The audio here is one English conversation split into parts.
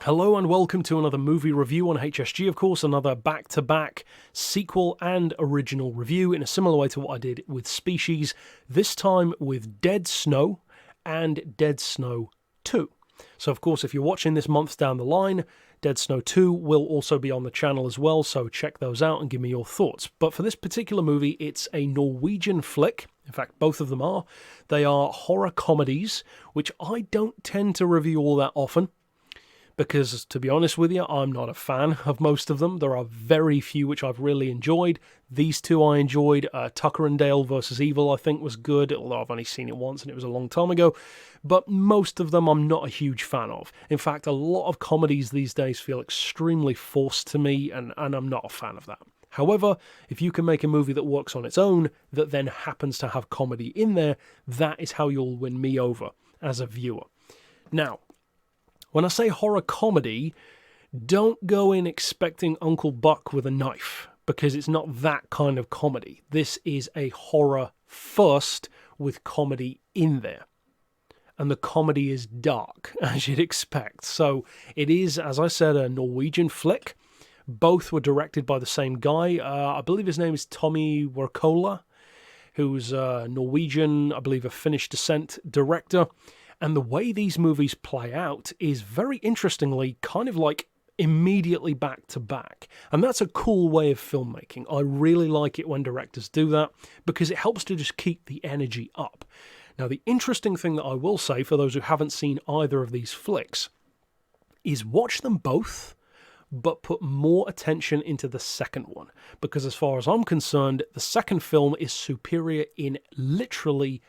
Hello and welcome to another movie review on HSG, of course, another back-to-back sequel and original review in a similar way to what I did with Species, this time with Dead Snow and Dead Snow 2. So, of course, if you're watching this months down the line, Dead Snow 2 will also be on the channel as well, so check those out and give me your thoughts. But for this particular movie, it's a Norwegian flick. In fact, both of them are. They are horror comedies, which I don't tend to review all that often, because, to be honest with you, I'm not a fan of most of them. There are very few which I've really enjoyed. These two I enjoyed. Tucker and Dale vs. Evil, I think, was good, although I've only seen it once and it was a long time ago. But most of them I'm not a huge fan of. In fact, a lot of comedies these days feel extremely forced to me, and I'm not a fan of that. However, if you can make a movie that works on its own, that then happens to have comedy in there, that is how you'll win me over as a viewer. Now, when I say horror comedy, don't go in expecting Uncle Buck with a knife, because it's not that kind of comedy. This is a horror first with comedy in there. And the comedy is dark, as you'd expect. So it is, as I said, a Norwegian flick. Both were directed by the same guy. I believe his name is Tommy Wirkola, who's a Norwegian, I believe a Finnish descent director. And the way these movies play out is very interestingly kind of like immediately back to back. And that's a cool way of filmmaking. I really like it when directors do that because it helps to just keep the energy up. Now, the interesting thing that I will say for those who haven't seen either of these flicks is watch them both, but put more attention into the second one. Because as far as I'm concerned, the second film is superior in literally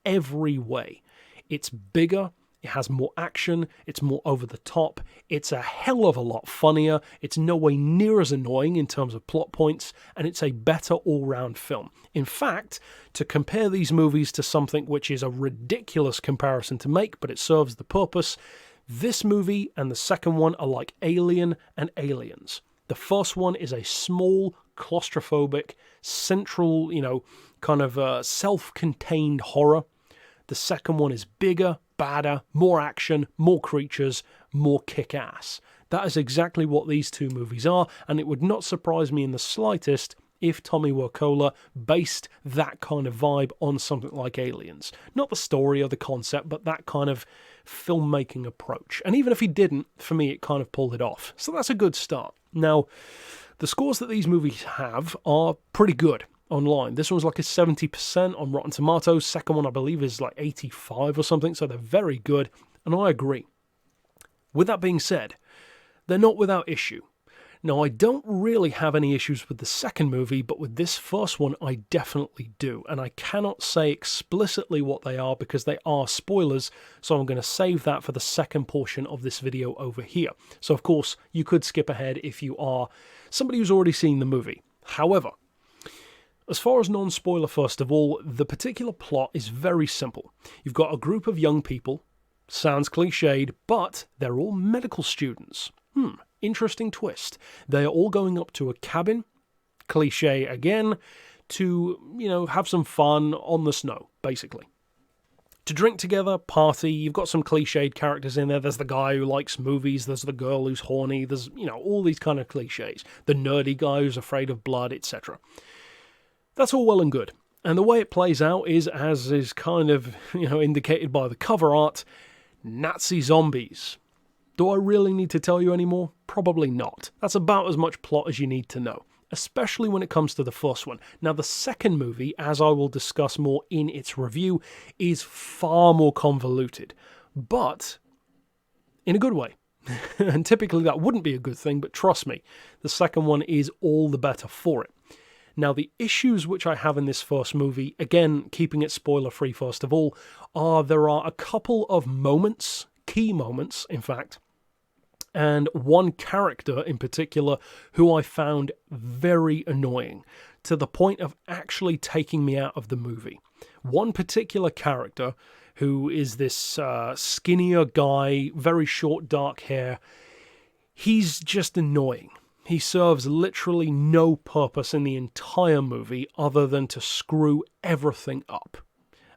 every way. It's bigger, it has more action, it's more over the top, it's a hell of a lot funnier, it's no way near as annoying in terms of plot points, and it's a better all-round film. In fact, to compare these movies to something which is a ridiculous comparison to make, but it serves the purpose, this movie and the second one are like Alien and Aliens. The first one is a small, claustrophobic, central, kind of self-contained horror. The second one is bigger, badder, more action, more creatures, more kick-ass. That is exactly what these two movies are, and it would not surprise me in the slightest if Tommy Wirkola based that kind of vibe on something like Aliens. Not the story or the concept, but that kind of filmmaking approach. And even if he didn't, for me, it kind of pulled it off. So that's a good start. Now, the scores that these movies have are pretty good online. This one's like a 70% on Rotten Tomatoes. Second one, I believe, is like 85 or something, so they're very good, and I agree. With that being said, they're not without issue. Now, I don't really have any issues with the second movie, but with this first one, I definitely do, and I cannot say explicitly what they are because they are spoilers, so I'm going to save that for the second portion of this video over here. So, of course, you could skip ahead if you are somebody who's already seen the movie. However, as far as non-spoiler, first of all, the particular plot is very simple. You've got a group of young people, sounds cliched, but they're all medical students. Interesting twist. They are all going up to a cabin, cliche again, to, have some fun on the snow, basically. To drink together, party, you've got some cliched characters in there. There's the guy who likes movies, there's the girl who's horny, there's, all these kind of cliches. The nerdy guy who's afraid of blood, etc. That's all well and good. And the way it plays out is, as is kind of, indicated by the cover art, Nazi zombies. Do I really need to tell you any more? Probably not. That's about as much plot as you need to know, especially when it comes to the first one. Now, the second movie, as I will discuss more in its review, is far more convoluted, but in a good way. And typically that wouldn't be a good thing, but trust me, the second one is all the better for it. Now, the issues which I have in this first movie, again, keeping it spoiler-free first of all, are there are a couple of moments, key moments, in fact, and one character in particular who I found very annoying, to the point of actually taking me out of the movie. One particular character, who is this skinnier guy, very short dark hair, he's just annoying. He serves literally no purpose in the entire movie other than to screw everything up.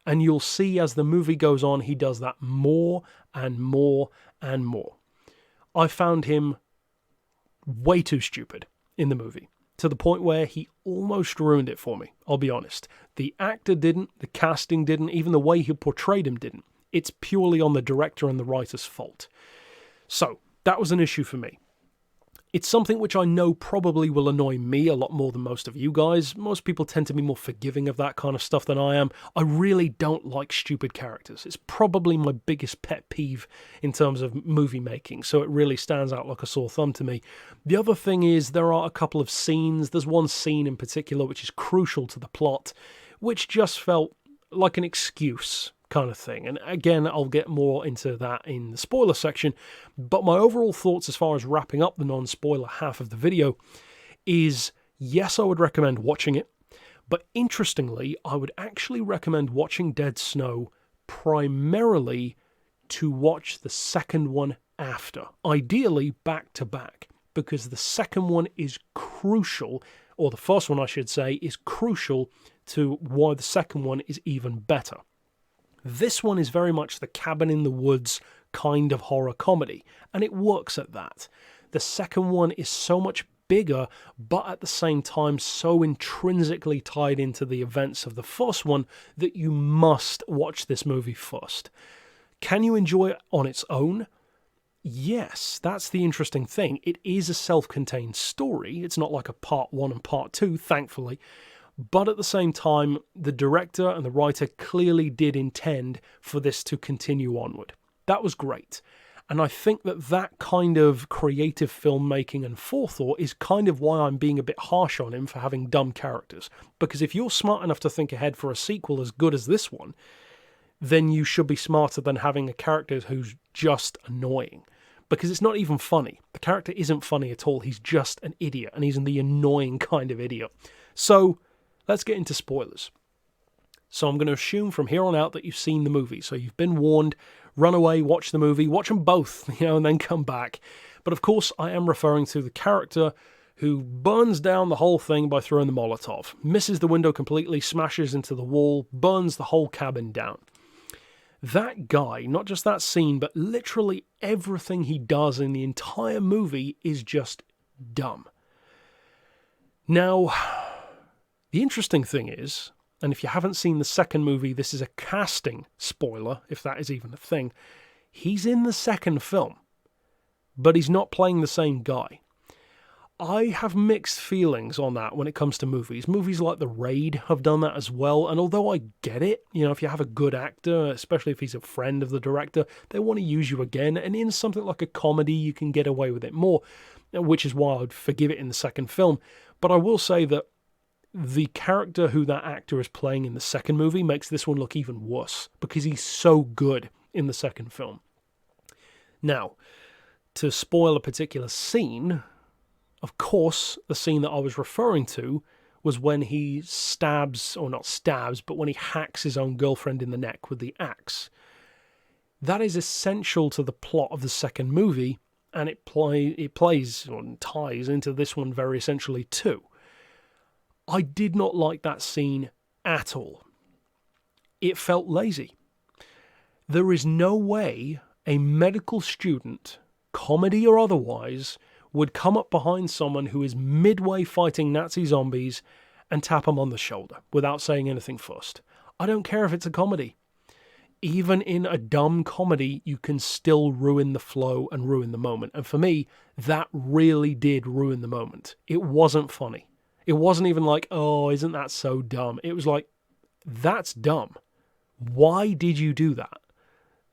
And you'll see as the movie goes on, he does that more and more and more. I found him way too stupid in the movie, to the point where he almost ruined it for me, I'll be honest. The actor didn't, the casting didn't, even the way he portrayed him didn't. It's purely on the director and the writer's fault. So, that was an issue for me. It's something which I know probably will annoy me a lot more than most of you guys. Most people tend to be more forgiving of that kind of stuff than I am. I really don't like stupid characters. It's probably my biggest pet peeve in terms of movie making, so it really stands out like a sore thumb to me. The other thing is there are a couple of scenes. There's one scene in particular which is crucial to the plot, which just felt like an excuse kind of thing. And again, I'll get more into that in the spoiler section, but my overall thoughts as far as wrapping up the non-spoiler half of the video is, yes, I would recommend watching it, but interestingly, I would actually recommend watching Dead Snow primarily to watch the second one after, ideally back to back, because the second one is crucial, or the first one I should say, is crucial to why the second one is even better. This one is very much the cabin in the woods kind of horror comedy, and it works at that. The second one is so much bigger, but at the same time so intrinsically tied into the events of the first one that you must watch this movie first. Can you enjoy it on its own? Yes, that's the interesting thing. It is a self-contained story. It's not like a part 1 and part 2, thankfully. But at the same time, the director and the writer clearly did intend for this to continue onward. That was great. And I think that that kind of creative filmmaking and forethought is kind of why I'm being a bit harsh on him for having dumb characters. Because if you're smart enough to think ahead for a sequel as good as this one, then you should be smarter than having a character who's just annoying. Because it's not even funny. The character isn't funny at all. He's just an idiot, and he's the annoying kind of idiot. So, let's get into spoilers. So I'm going to assume from here on out that you've seen the movie. So you've been warned, run away, watch the movie, watch them both, and then come back. But of course, I am referring to the character who burns down the whole thing by throwing the Molotov, misses the window completely, smashes into the wall, burns the whole cabin down. That guy, not just that scene, but literally everything he does in the entire movie is just dumb. Now, the interesting thing is, and if you haven't seen the second movie, this is a casting spoiler, if that is even a thing, he's in the second film, but he's not playing the same guy. I have mixed feelings on that when it comes to movies. Movies like The Raid have done that as well, and although I get it, if you have a good actor, especially if he's a friend of the director, they want to use you again, and in something like a comedy, you can get away with it more, which is why I'd forgive it in the second film. But I will say that the character who that actor is playing in the second movie makes this one look even worse, because he's so good in the second film. Now, to spoil a particular scene, of course, the scene that I was referring to was when he stabs, or not stabs, but when he hacks his own girlfriend in the neck with the axe. That is essential to the plot of the second movie, and it plays or ties into this one very essentially too. I did not like that scene at all. It felt lazy. There is no way a medical student, comedy or otherwise, would come up behind someone who is midway fighting Nazi zombies and tap them on the shoulder without saying anything first. I don't care if it's a comedy. Even in a dumb comedy, you can still ruin the flow and ruin the moment. And for me, that really did ruin the moment. It wasn't funny. It wasn't even like, oh, isn't that so dumb? It was like, that's dumb. Why did you do that?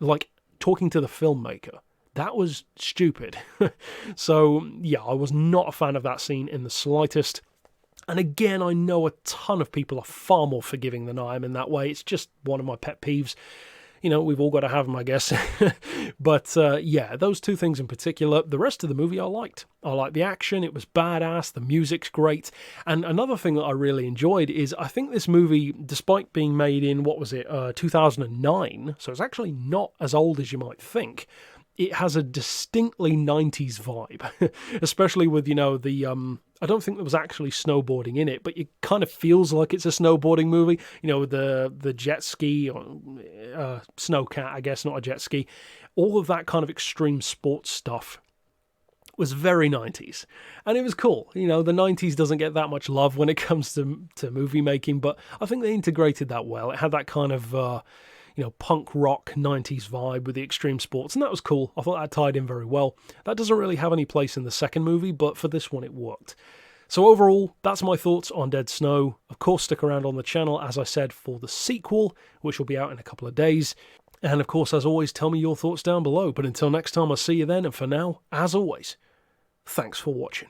Like, talking to the filmmaker. That was stupid. So, yeah, I was not a fan of that scene in the slightest. And again, I know a ton of people are far more forgiving than I am in that way. It's just one of my pet peeves. We've all got to have them, I guess. But, yeah, those two things in particular. The rest of the movie I liked. I liked the action. It was badass. The music's great. And another thing that I really enjoyed is I think this movie, despite being made in, 2009, so it's actually not as old as you might think, it has a distinctly 90s vibe, especially with, I don't think there was actually snowboarding in it, but it kind of feels like it's a snowboarding movie, with the jet ski, or snowcat, I guess, not a jet ski, all of that kind of extreme sports stuff was very 90s. And it was cool. You know, the 90s doesn't get that much love when it comes to movie making, but I think they integrated that well. It had that kind of, punk rock 90s vibe with the extreme sports, and that was cool. I thought that tied in very well. That doesn't really have any place in the second movie, but for this one it worked. So overall, that's my thoughts on Dead Snow. Of course, stick around on the channel, as I said, for the sequel, which will be out in a couple of days. And of course, as always, tell me your thoughts down below. But until next time, I'll see you then. And for now, as always, thanks for watching.